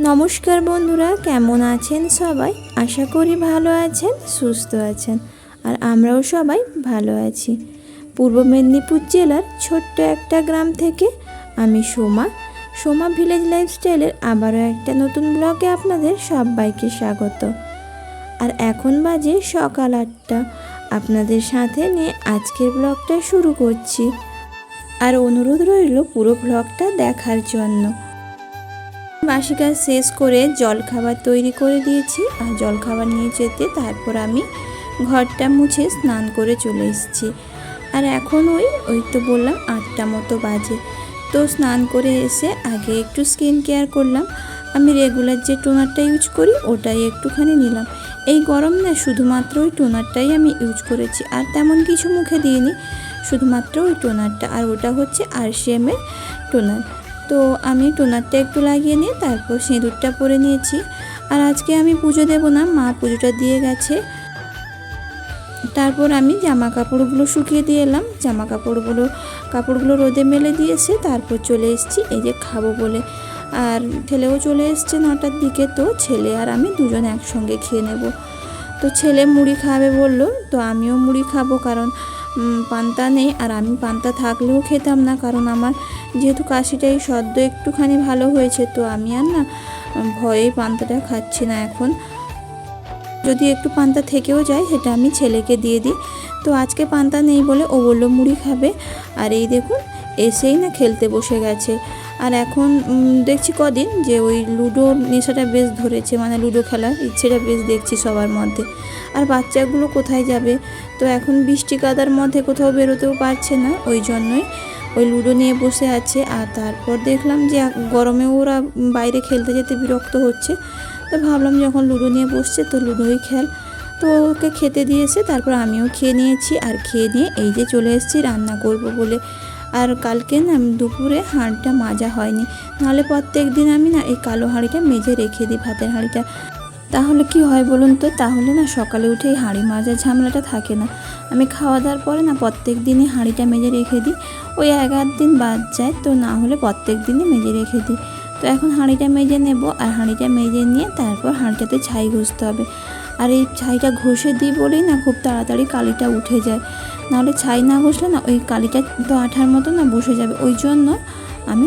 नमस्कार बंधुरा केमन आছেন सबाई आशा करी भालो आছেন सुस्थ आছেন और आमराओ सबाई भालो आছি। पूर्व मेदिनीपुर जेलार छोट्ट एकटा ग्राम थेके आमी सोमा ভিলেজ लाइफस्टाइलेर आबारो एकटा नतून ब्लगे आपनादेर सबाइके स्वागत। और एखन बाजे सकाल 8टा आपनादेर साथे निये आजकेर ब्लगटा शुरू करछि और अनुरोध रइल पुरो ब्लगटा देखार जन्य। बासी काज शेष करे जल खाबार तैरी करे दिएछि और जल खाबार निये जेते तारपर आमी घरटा मुछे स्नान करे चले एसेछि। और एखन ओई तो बोललाम 8टा मतो बाजे। तो स्नान करे एसे आगे एकटू स्किन केयार करलाम। आमी रेगुलार जे टोनारटा यूज करी ओटाई एकटूखानी निलाम। এই গরম না শুধুমাত্র ওই টোনারটাই আমি ইউজ করেছি আর তেমন কিছু মুখে দিইনি, শুধুমাত্র ওই টোনারটা। আর ওটা হচ্ছে RCM এর টোনার। তো আমি টোনারটা একটু লাগিয়ে নিয়ে তারপর সিঁদুরটা পরে নিয়েছি। আর আজকে আমি পুজো দেব না, মা পুজোটা দিয়ে গেছে। তারপর আমি জামা কাপড়গুলো শুকিয়ে দিয়ে এলাম। জামা কাপড়গুলো রোদে মেলে দিয়েছে। তারপর চলে এসেছি এই যে খাবো বলে। আর ছেলেও চলে এসছে 9টার দিকে। তো ছেলে আর আমি দুজন একসঙ্গে খেয়ে নেব। তো ছেলে মুড়ি খাবে বললো, তো আমিও মুড়ি খাবো কারণ পান্তা নেই। আর আমি পান্তা থাকলেও খেতাম না, কারণ আমার যেহেতু কাশিটাই সদ্য একটুখানি ভালো হয়েছে। তো আমি আর না ভয়েই পান্তাটা খাচ্ছি না এখন। যদি একটু পান্তা থেকেও যায় সেটা আমি ছেলেকে দিয়ে দিই। তো আজকে পান্তা নেই বলে ও বললো মুড়ি খাবে। আর এই দেখুন এসেই না খেলতে বসে গেছে। আর এখন দেখছি কদিন যে ওই লুডো নেশাটা বেশ ধরেছে, মানে লুডো খেলার ইচ্ছেটা বেশ দেখছি সবার মধ্যে। আর বাচ্চাগুলো কোথায় যাবে, তো এখন বৃষ্টি কাদার মধ্যে কোথাও বেরোতেও পারছে না, ওই জন্যই ওই লুডো নিয়ে বসে আছে। আর তারপর দেখলাম যে গরমে ওরা বাইরে খেলতে যেতে বিরক্ত হচ্ছে। তো ভাবলাম যখন লুডো নিয়ে বসছে তো লুডোই খেল। তো ওকে খেতে দিয়েছে, তারপর আমিও খেয়ে নিয়েছি। আর খেয়ে নিয়ে এই যে চলে এসেছি রান্না করব বলে। আর কালকে না দুপুরে হাঁড়িটা মাজা হয়নি, নাহলে প্রত্যেক দিন আমি না এই কালো হাঁড়িটা মেজে রেখে দিই, ভাতের হাঁড়িটা। তাহলে কি হয় বলুন তো, তাহলে না সকালে উঠে এই হাঁড়ি মাজার ঝামেলাটা থাকে না। আমি খাওয়া দাওয়ার পরে না প্রত্যেক দিনই হাঁড়িটা মেজে রেখে দিই। ওই 1-8 দিন বাদ যায়, তো না হলে প্রত্যেক দিনই মেজে রেখে দিই। তো এখন হাঁড়িটা মেজে নেব। আর হাঁড়িটা মেজে নিয়ে তারপর হাঁড়িটাতে ছাই ঘষতে হবে। আর এই ছাইটা ঘষে দিই বলেই না খুব তাড়াতাড়ি কালিটা উঠে যায়। নাহলে ছাই না ঘষলে না ওই কালিটা তো আঠার মতো না বসে যাবে। ওই জন্য আমি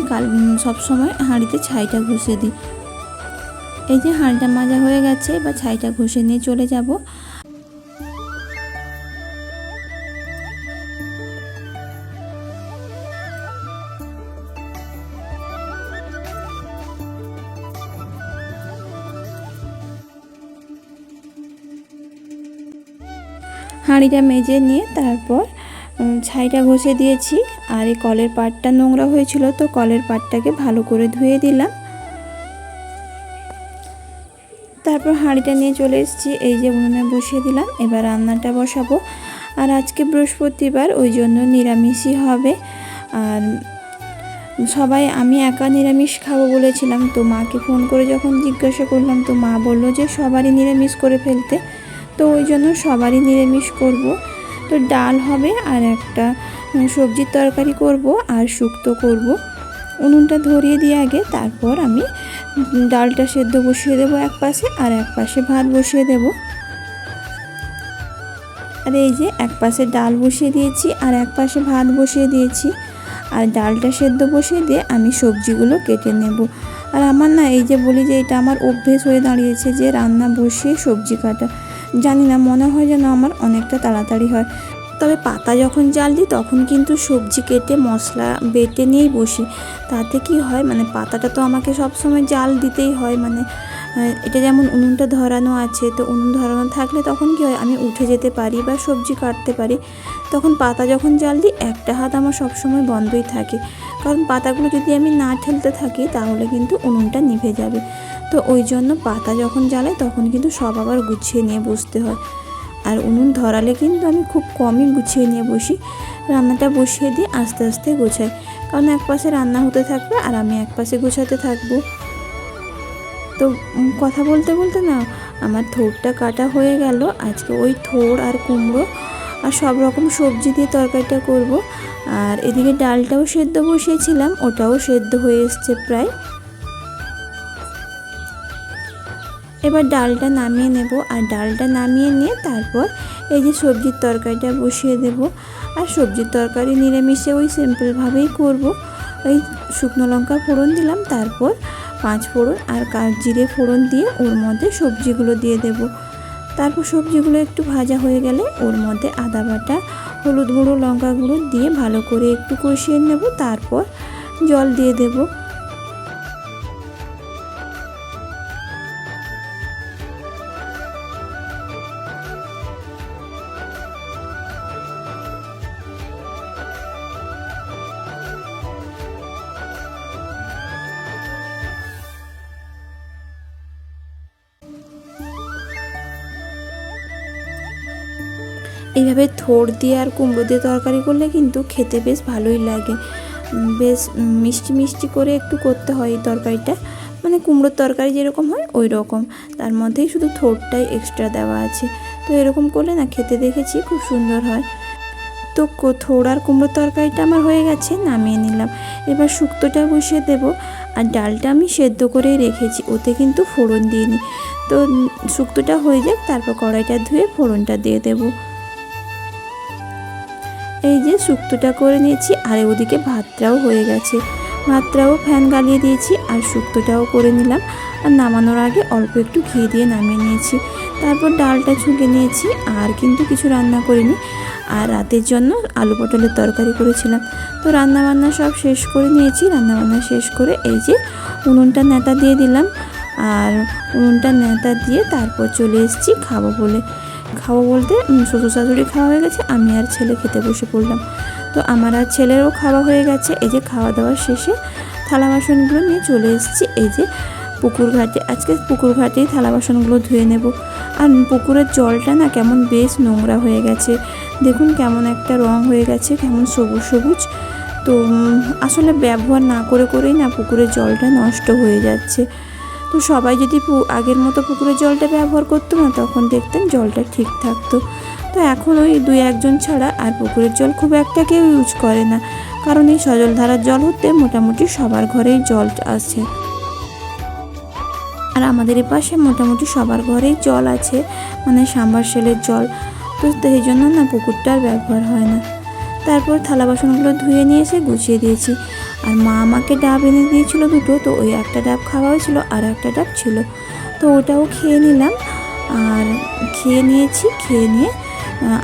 সবসময় হাঁড়িতে ছাইটা ঘষে দিই। এই যে হাঁড়িটা মাজা হয়ে গেছে, বা ছাইটা ঘষে নিয়ে চলে যাব। হাঁড়িটা মেজে নিয়ে তারপর ছাইটা ঘষে দিয়েছি। আর এই কলের পাটটা নোংরা হয়েছিল, তো কলের পাটটাকে ভালো করে ধুয়ে দিলাম। তারপর হাঁড়িটা নিয়ে চলে এসেছি, এই যে উনুনে বসিয়ে দিলাম। এবার রান্নাটা বসাবো। আর আজকে বৃহস্পতিবার, ওই জন্য নিরামিষই হবে। আর আমি একা নিরামিষ খাবো বলেছিলাম। তো মাকে ফোন করে যখন জিজ্ঞাসা করলাম, তো মা বললো যে সবারই নিরামিষ করে ফেলতে। তো ওই জন্য সবারই নিরামিষ করব। তো ডাল হবে আর একটা সবজির তরকারি করব আর শুক্তো করব। উনুনটা ধরিয়ে দিয়ে আগে তারপর আমি ডালটা সেদ্ধ বসিয়ে দেবো এক পাশে, আর এক পাশে ভাত বসিয়ে দেব। আর এই যে এক পাশে ডাল বসিয়ে দিয়েছি আর এক পাশে ভাত বসিয়ে দিয়েছি। আর ডালটা সেদ্ধ বসিয়ে দিয়ে আমি সবজিগুলো কেটে নেব। আর আমার না এই যে বলি যে এটা আমার অভ্যেস হয়ে দাঁড়িয়েছে যে রান্না বসিয়ে সবজি কাটা। জানি না, মনে হয় যেন আমার অনেকটা তাড়াতাড়ি হয়। তবে পাতা যখন জাল দিই তখন কিন্তু সবজি কেটে মশলা বেটে নিয়েই বসি। তাতে কি হয়, মানে পাতাটা তো আমাকে সবসময় জাল দিতেই হয়। মানে এটা যেমন উনুনটা ধরানো আছে, তো উনুন ধরানো থাকলে তখন কি হয়, আমি উঠে যেতে পারি বা সবজি কাটতে পারি। তখন পাতা যখন জাল দিই একটা হাত আমার সবসময় বন্ধই থাকে, কারণ পাতাগুলো যদি আমি না ঠেলতে থাকি তাহলে কিন্তু উনুনটা নিভে যাবে। তো ওই জন্য পাতা যখন জ্বালাই তখন কিন্তু সব আবার গুছিয়ে নিয়ে বসতে হয়। আর উনুন ধরালে কিন্তু আমি খুব কমই গুছিয়ে নিয়ে বসি। রান্নাটা বসিয়ে দিয়ে আস্তে আস্তে গোছাই, কারণ এক পাশে রান্না হতে থাকবে আর আমি এক পাশে গোছাতে থাকবো। তো কথা বলতে বলতে না আমার থোড়টা কাটা হয়ে গেল। আজকে ওই থোড় আর কুমড়ো আর সব রকম সবজি দিয়ে তরকারিটা করব। আর এদিকে ডালটাও সেদ্ধ বসিয়েছিলাম, ওটাও সেদ্ধ হয়ে এসছে প্রায়। এবার ডালটা নামিয়ে নেব, আর ডালটা নামিয়ে নিয়ে তারপর এই যে সবজির তরকারিটা বসিয়ে দেব। আর সবজির তরকারি নিরামিষে ওই সিম্পলভাবেই করব। ওই শুকনো লঙ্কা ফোড়ন দিলাম, তারপর 5 ফোড়ন আর জিরে ফোড়ন দিয়ে ওর মধ্যে সবজিগুলো দিয়ে দেব। তারপর সবজিগুলো একটু ভাজা হয়ে গেলে ওর মধ্যে আদা বাটা, হলুদ গুঁড়ো, লঙ্কা গুঁড়ো দিয়ে ভালো করে একটু কষিয়ে নেব। তারপর জল দিয়ে দেব। এইভাবে থোড় দিয়ে আর কুমড়ো দিয়ে তরকারি করলে কিন্তু খেতে বেশ ভালোই লাগে। বেশ মিষ্টি মিষ্টি করে একটু করতে হয় এই তরকারিটা, মানে কুমড়োর তরকারি যেরকম হয় ওই রকম, তার মধ্যেই শুধু থোড়টাই এক্সট্রা দেওয়া আছে। তো এরকম করলে না খেতে দেখেছি খুব সুন্দর হয়। তো থোড় আর কুমড়োর তরকারিটা আমার হয়ে গেছে, নামিয়ে নিলাম। এবার শুক্তোটা বসিয়ে দেব। আর ডালটা আমি সেদ্ধ করেই রেখেছি, ওতে কিন্তু ফোড়ন দিইনি। তো শুক্তোটা হয়ে যাক, তারপর কড়াইটা ধুয়ে ফোড়নটা দিয়ে দেবো। এই যে শুক্তোটা করে নিয়েছি, আর ওদিকে ভাতটাও হয়ে গেছে। ভাতটাও ফ্যান গালিয়ে দিয়েছি, আর শুক্তোটাও করে নিলাম। আর নামানোর আগে অল্প একটু ঘি দিয়ে নামিয়ে নিয়েছি। তারপর ডালটা ছুঁকে নিয়েছি, আর কিন্তু কিছু রান্না করিনি। আর রাতের জন্য আলু পটলের তরকারি করেছিলাম। তো রান্নাবান্না সব শেষ করে নিয়েছি। রান্নাবান্না শেষ করে এই যে উনুনটা নেতা দিয়ে দিলাম। আর উনুনটা নেতা দিয়ে তারপর চলে এসেছি খাবো বলতে শ্বশুর শাশুড়ি খাওয়া হয়ে গেছে, আমি আর ছেলে খেতে বসে পড়লাম। তো আমার আর ছেলেরও খাওয়া হয়ে গেছে। এই যে খাওয়া দাওয়া শেষে থালা বাসনগুলো নিয়ে চলে এসেছি এই যে পুকুর ঘাটে। আজকে পুকুর ঘাটেই থালা বাসনগুলো ধুয়ে নেব। আর পুকুরের জলটা না কেমন বেশ নোংরা হয়ে গেছে, দেখুন কেমন একটা রং হয়ে গেছে, কেমন সবুজ সবুজ। তো আসলে ব্যবহার না করেই না পুকুরের জলটা নষ্ট হয়ে যাচ্ছে। তো সবাই যদি আগের মতো পুকুরের জলটা ব্যবহার করতো না, তখন দেখতেন জলটা ঠিক থাকতো। তো এখন ওই 2-1 জন ছাড়া আর পুকুরের জল খুব একটা কেউ ইউজ করে না, কারণ এই সজলধারার জল হতে মোটামুটি সবার ঘরেই জল আছে। আর আমাদের পাশে মোটামুটি সবার ঘরেই জল আছে, মানে সাবমার্সিবলের জল। তো সেই জন্য না পুকুরটার ব্যবহার হয় না। তারপর থালা বাসনগুলো ধুয়ে নিয়ে এসে গুছিয়ে দিয়েছি। আর মা আমাকে ডাব এনে দিয়েছিল 2টো, তো ওই একটা ডাব খাওয়া হয়েছিল, আর একটা ডাব ছিল, তো ওটাও খেয়ে নিলাম। আর খেয়ে নিয়ে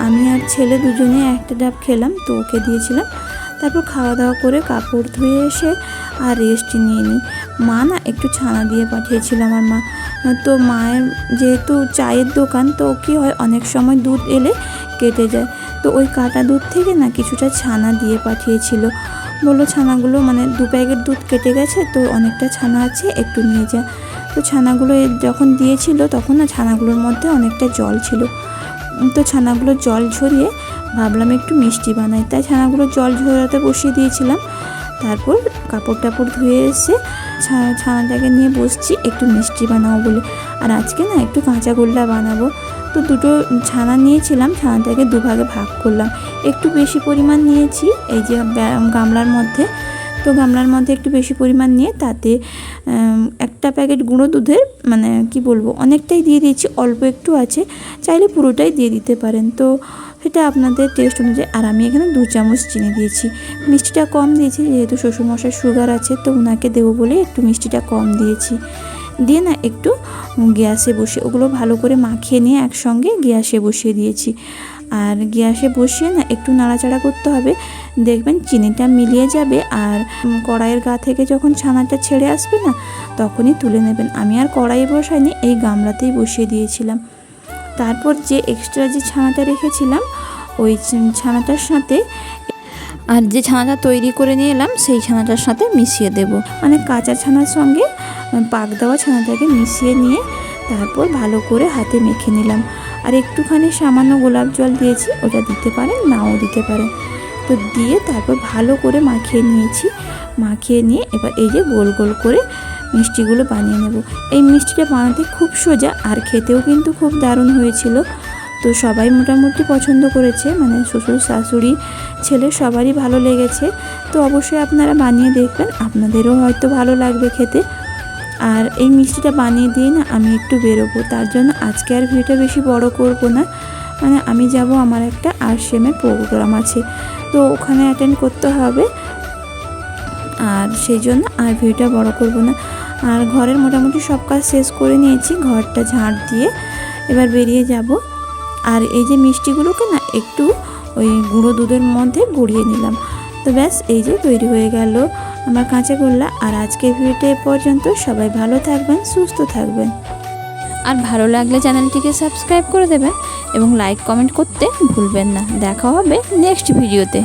আমি আর ছেলে দুজনে একটা ডাব খেলাম, তো ওকে দিয়েছিলাম। তারপর খাওয়া দাওয়া করে কাপড় ধুয়ে এসে আর রেস্ট নিয়ে নিই। মা না একটু ছানা দিয়ে পাঠিয়েছিল আমার মা। তো মায়ের যেহেতু চায়ের দোকান, তো কী হয় অনেক সময় দুধ এলে কেটে যায়, তো ওই কাটা দুধ থেকে না কিছুটা ছানা দিয়ে পাঠিয়েছিল। বললো ছানাগুলো মানে 2 প্যাকেট দুধ কেটে গেছে, তো অনেকটা ছানা আছে, একটু নিয়ে যা। তো ছানাগুলো যখন দিয়েছিল তখন না ছানাগুলোর মধ্যে অনেকটা জল ছিল। তো ছানাগুলো জল ঝরিয়ে ভাবলাম একটু মিষ্টি বানাই, তাই ছানাগুলো জল ঝরাতে বসিয়ে দিয়েছিলাম। তারপর কাপড় টাপড় ধুয়ে এসে ছানাটাকে নিয়ে বসছি একটু মিষ্টি বানাবো বলে। আর আজকে না একটু কাঁচা গোল্লা বানাবো। তো 2টো ছানা নিয়েছিলাম, ছানাটাকে 2 ভাগে ভাগ করলাম। একটু বেশি পরিমাণ নিয়েছি এই যে গামলার মধ্যে। তো গামলার মধ্যে একটু বেশি পরিমাণ নিয়ে তাতে 1 প্যাকেট গুঁড়ো দুধের, মানে কি বলবো, অনেকটাই দিয়ে দিয়েছি, অল্প একটু আছে, চাইলে পুরোটাই দিয়ে দিতে পারেন। তো সেটা আপনাদের টেস্ট অনুযায়ী। আর আমি এখানে 2 চামচ চিনি দিয়েছি। মিষ্টিটা কম দিয়েছি, যেহেতু শ্বশুরমশাই সুগার আছে, তো ওনাকে দেবো বলে একটু মিষ্টিটা কম দিয়েছি। দিয়ে না একটু গ্যাসে বসে ওগুলো ভালো করে মাখিয়ে নিয়ে একসঙ্গে গ্যাসে বসিয়ে দিয়েছি। আর গ্যাসে বসিয়ে না একটু নাড়াচাড়া করতে হবে, দেখবেন চিনিটা মিলিয়ে যাবে। আর কড়াইয়ের গা থেকে যখন ছানাটা ছেড়ে আসবে না, তখনই তুলে নেবেন। আমি আর কড়াইয়ে বসাইনি, এই গামলাতেই বসিয়ে দিয়েছিলাম। তারপর যে এক্সট্রা যে ছানাটা রেখেছিলাম, ওই ছানাটার সাথে আর যে ছানাটা তৈরি করে নিয়ে এলাম সেই ছানাটার সাথে মিশিয়ে দেব। মানে কাঁচা ছানার সঙ্গে পাক দেওয়া ছানাটাকে মিশিয়ে নিয়ে তারপর ভালো করে হাতে মেখে নিলাম। আর একটুখানি সামান্য গোলাপ জল দিয়েছি, ওটা দিতে পারেন, নাও দিতে পারেন। তো দিয়ে তারপর ভালো করে মাখিয়ে নিয়েছি। মাখিয়ে নিয়ে এবার এই যে গোল গোল করে মিষ্টিগুলো বানিয়ে নেব। এই মিষ্টিটা বানাতে খুব সোজা, আর খেতেও কিন্তু খুব দারুণ হয়েছিল। তো সবাই মোটামুটি পছন্দ করেছে, মানে শ্বশুর শাশুড়ি ছেলে সবারই ভালো লেগেছে। তো অবশ্যই আপনারা বানিয়ে দেখবেন, আপনাদেরও হয়তো ভালো লাগবে খেতে। আর এই মিষ্টিটা বানিয়ে দিয়ে না আমি একটু বেরোবো, তার জন্য আজকে আর ভিডিওটা বেশি বড় করব না। মানে আমি যাব, আমার একটা আরসিএমের প্রোগ্রাম আছে, তো ওখানে অ্যাটেন্ড করতে হবে, আর সেই জন্য আর ভিডিওটা বড় করব না। আর ঘরের মোটামুটি সব কাজ শেষ করে নিয়েছি, ঘরটা ঝাড় দিয়ে এবার বেরিয়ে যাব। আর এই যে মিষ্টিগুলোকে না একটু ওই গুঁড়ো দুধের মধ্যে গুঁড়িয়ে নিলাম, তো ব্যাস এই যে তৈরি হয়ে গেল আমার কাঁচা গোল্লা। আর আজকের ভিডিওটা এ পর্যন্ত, সবাই ভালো থাকবেন, সুস্থ থাকবেন, আর ভালো লাগলে চ্যানেলটিকে সাবস্ক্রাইব করে দেবেন এবং লাইক কমেন্ট করতে ভুলবেন না। দেখা হবে নেক্সট ভিডিওতে।